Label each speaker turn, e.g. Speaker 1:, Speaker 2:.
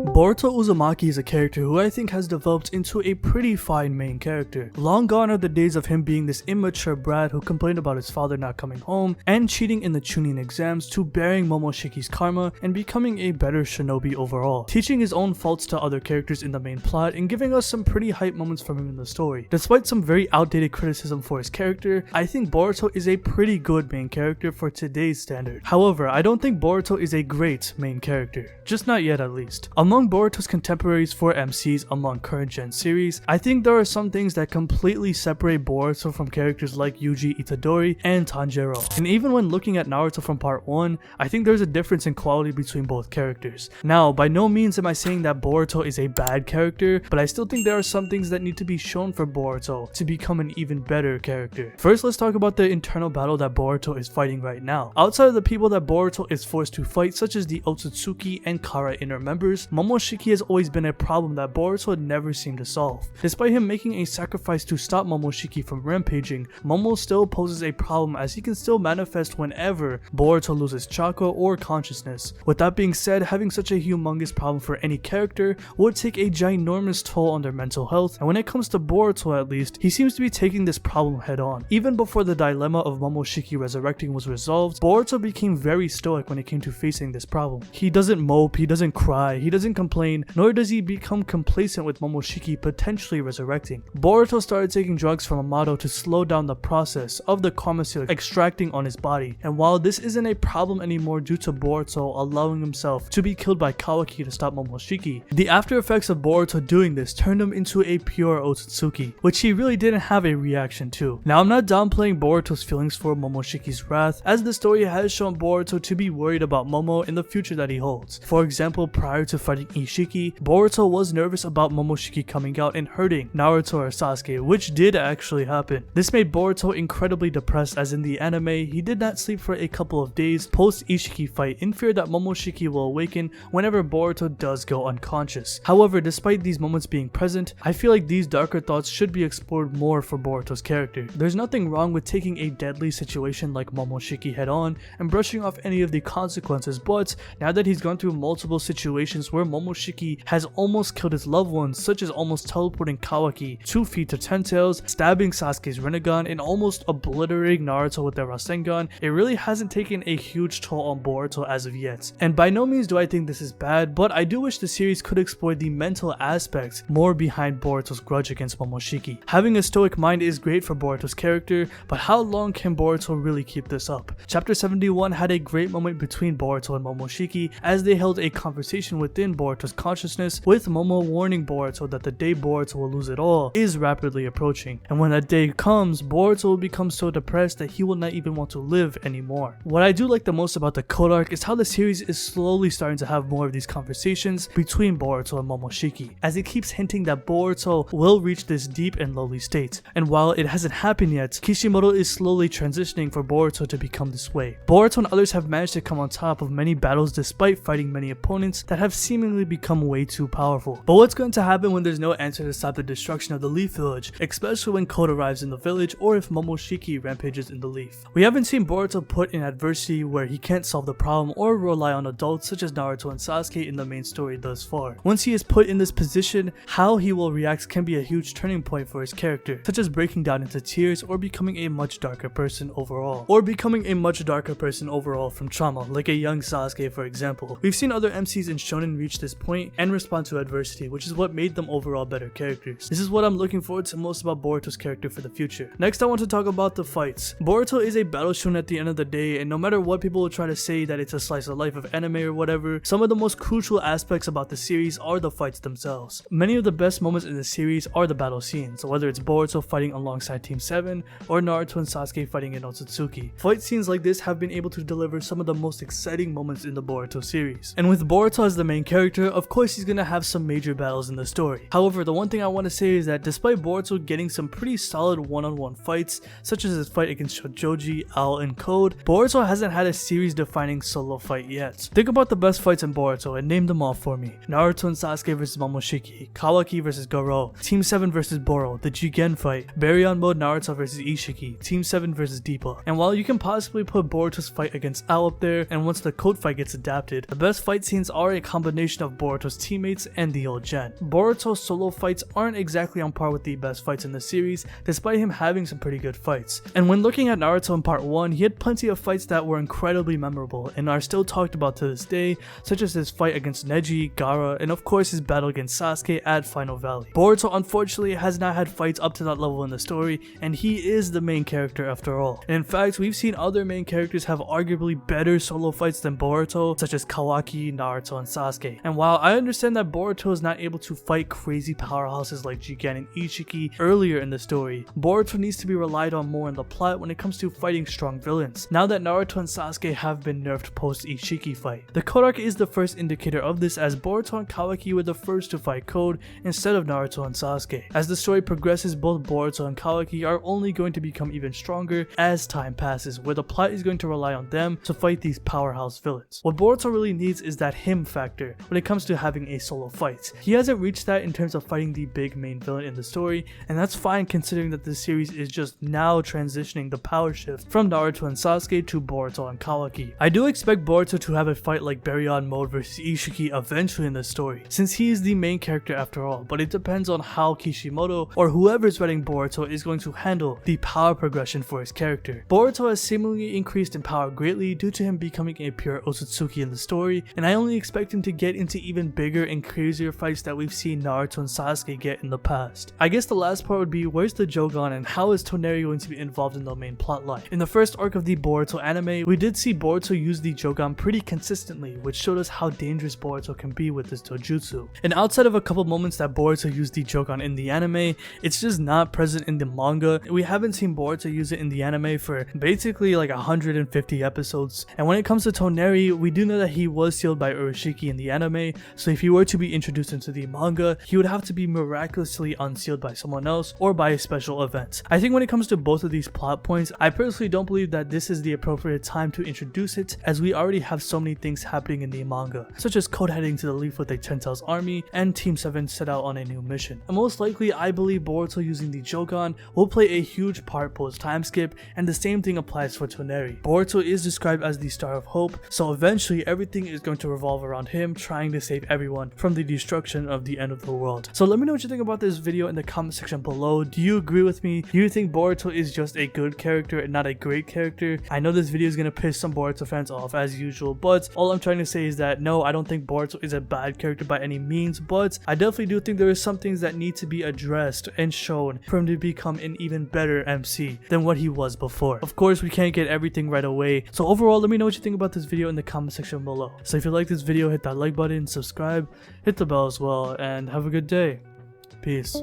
Speaker 1: Boruto Uzumaki is a character who I think has developed into a pretty fine main character. Long gone are the days of him being this immature brat who complained about his father not coming home and cheating in the Chunin exams, to bearing Momoshiki's karma and becoming a better shinobi overall, teaching his own faults to other characters in the main plot and giving us some pretty hype moments from him in the story. Despite some very outdated criticism for his character, I think Boruto is a pretty good main character for today's standard. However, I don't think Boruto is a great main character, just not yet at least. Among Boruto's contemporaries for MCs among current gen series, I think there are some things that completely separate Boruto from characters like Yuji Itadori and Tanjiro. And even when looking at Naruto from part 1, I think there's a difference in quality between both characters. Now, by no means am I saying that Boruto is a bad character, but I still think there are some things that need to be shown for Boruto to become an even better character. First, let's talk about the internal battle that Boruto is fighting right now. Outside of the people that Boruto is forced to fight, such as the Otsutsuki and Kara inner members, Momoshiki has always been a problem that Boruto had never seemed to solve. Despite him making a sacrifice to stop Momoshiki from rampaging, Momo still poses a problem as he can still manifest whenever Boruto loses chakra or consciousness. With that being said, having such a humongous problem for any character would take a ginormous toll on their mental health, and when it comes to Boruto at least, he seems to be taking this problem head on. Even before the dilemma of Momoshiki resurrecting was resolved, Boruto became very stoic when it came to facing this problem. He doesn't mope, he doesn't cry, he doesn't complain, nor does he become complacent with Momoshiki potentially resurrecting. Boruto started taking drugs from Amato to slow down the process of the karma seal extracting on his body, and while this isn't a problem anymore due to Boruto allowing himself to be killed by Kawaki to stop Momoshiki, the after effects of Boruto doing this turned him into a pure Otsutsuki, which he really didn't have a reaction to. Now, I'm not downplaying Boruto's feelings for Momoshiki's wrath, as the story has shown Boruto to be worried about Momo in the future that he holds. For example, prior to fighting Ishiki, Boruto was nervous about Momoshiki coming out and hurting Naruto or Sasuke, which did actually happen. This made Boruto incredibly depressed, as in the anime, he did not sleep for a couple of days post Ishiki fight in fear that Momoshiki will awaken whenever Boruto does go unconscious. However, despite these moments being present, I feel like these darker thoughts should be explored more for Boruto's character. There's nothing wrong with taking a deadly situation like Momoshiki head on and brushing off any of the consequences, but now that he's gone through multiple situations where Momoshiki has almost killed his loved ones, such as almost teleporting Kawaki 2 feet to 10 tails, stabbing Sasuke's Rinnegan, and almost obliterating Naruto with their Rasengan, it really hasn't taken a huge toll on Boruto as of yet. And by no means do I think this is bad, but I do wish the series could explore the mental aspects more behind Boruto's grudge against Momoshiki. Having a stoic mind is great for Boruto's character, but how long can Boruto really keep this up? Chapter 71 had a great moment between Boruto and Momoshiki as they held a conversation within Boruto's consciousness, with Momo warning Boruto that the day Boruto will lose it all is rapidly approaching, and when that day comes, Boruto will become so depressed that he will not even want to live anymore. What I do like the most about the Code Arc is how the series is slowly starting to have more of these conversations between Boruto and Momoshiki, as it keeps hinting that Boruto will reach this deep and lowly state, and while it hasn't happened yet, Kishimoto is slowly transitioning for Boruto to become this way. Boruto and others have managed to come on top of many battles despite fighting many opponents that have seemingly become way too powerful. But what's going to happen when there's no answer to stop the destruction of the Leaf Village, especially when Code arrives in the village or if Momoshiki rampages in the Leaf? We haven't seen Boruto put in adversity where he can't solve the problem or rely on adults such as Naruto and Sasuke in the main story thus far. Once he is put in this position, how he will react can be a huge turning point for his character, such as breaking down into tears or becoming a much darker person overall. From trauma, like a young Sasuke for example. We've seen other MCs in Shonen reach this point and respond to adversity, which is what made them overall better characters. This is what I'm looking forward to most about Boruto's character for the future. Next, I want to talk about the fights. Boruto is a battle shonen at the end of the day, and no matter what people will try to say that it's a slice of life of anime or whatever, some of the most crucial aspects about the series are the fights themselves. Many of the best moments in the series are the battle scenes, so whether it's Boruto fighting alongside Team 7 or Naruto and Sasuke fighting in Otsutsuki. Fight scenes like this have been able to deliver some of the most exciting moments in the Boruto series. And with Boruto as the main character, of course he's gonna have some major battles in the story. However, the one thing I want to say is that despite Boruto getting some pretty solid one-on-one fights, such as his fight against Shojoji, Owl, and Code, Boruto hasn't had a series-defining solo fight yet. Think about the best fights in Boruto and name them all for me. Naruto and Sasuke vs Momoshiki, Kawaki vs Goro, Team 7 vs Boro, the Jigen fight, Baryon Mode Naruto vs Ishiki, Team 7 vs Deepa. And while you can possibly put Boruto's fight against Owl up there, and once the Code fight gets adapted, the best fight scenes are a combination combination of Boruto's teammates and the old gen. Boruto's solo fights aren't exactly on par with the best fights in the series, despite him having some pretty good fights. And when looking at Naruto in part 1, he had plenty of fights that were incredibly memorable and are still talked about to this day, such as his fight against Neji, Gaara, and of course his battle against Sasuke at Final Valley. Boruto unfortunately has not had fights up to that level in the story, and he is the main character after all. And in fact, we've seen other main characters have arguably better solo fights than Boruto, such as Kawaki, Naruto, and Sasuke. And while I understand that Boruto is not able to fight crazy powerhouses like Jigen and Ichiki earlier in the story, Boruto needs to be relied on more in the plot when it comes to fighting strong villains, now that Naruto and Sasuke have been nerfed post Ichiki fight. The Code arc is the first indicator of this, as Boruto and Kawaki were the first to fight Code instead of Naruto and Sasuke. As the story progresses, both Boruto and Kawaki are only going to become even stronger as time passes, where the plot is going to rely on them to fight these powerhouse villains. What Boruto really needs is that him factor when it comes to having a solo fight. He hasn't reached that in terms of fighting the big main villain in the story, and that's fine considering that this series is just now transitioning the power shift from Naruto and Sasuke to Boruto and Kawaki. I do expect Boruto to have a fight like Baryon mode versus Ishiki eventually in the story, since he is the main character after all, but it depends on how Kishimoto or whoever's writing Boruto is going to handle the power progression for his character. Boruto has seemingly increased in power greatly due to him becoming a pure Otsutsuki in the story, and I only expect him to get into even bigger and crazier fights that we've seen Naruto and Sasuke get in the past. I guess the last part would be, where's the Jogan and how is Toneri going to be involved in the main plotline? In the first arc of the Boruto anime, we did see Boruto use the Jogan pretty consistently, which showed us how dangerous Boruto can be with this dojutsu. And outside of a couple moments that Boruto used the Jogan in the anime, it's just not present in the manga. We haven't seen Boruto use it in the anime for basically like 150 episodes. And when it comes to Toneri, we do know that he was sealed by Urashiki in the anime, so if he were to be introduced into the manga, he would have to be miraculously unsealed by someone else or by a special event. I think when it comes to both of these plot points, I personally don't believe that this is the appropriate time to introduce it, as we already have so many things happening in the manga, such as Code heading to the Leaf with a 10,000 army and Team 7 set out on a new mission. And most likely, I believe Boruto using the Jogan will play a huge part post time skip, and the same thing applies for Toneri. Boruto is described as the Star of Hope, so eventually everything is going to revolve around him trying to save everyone from the destruction of the end of the world. So let me know what you think about this video in the comment section below. Do you agree with me? Do you think Boruto is just a good character and not a great character? I know this video is going to piss some Boruto fans off as usual, but all I'm trying to say is that no, I don't think Boruto is a bad character by any means, but I definitely do think there are some things that need to be addressed and shown for him to become an even better MC than what he was before. Of course, we can't get everything right away, so overall, let me know what you think about this video in the comment section below. So if you like this video, hit that like button, subscribe, hit the bell as well, and have a good day. Peace.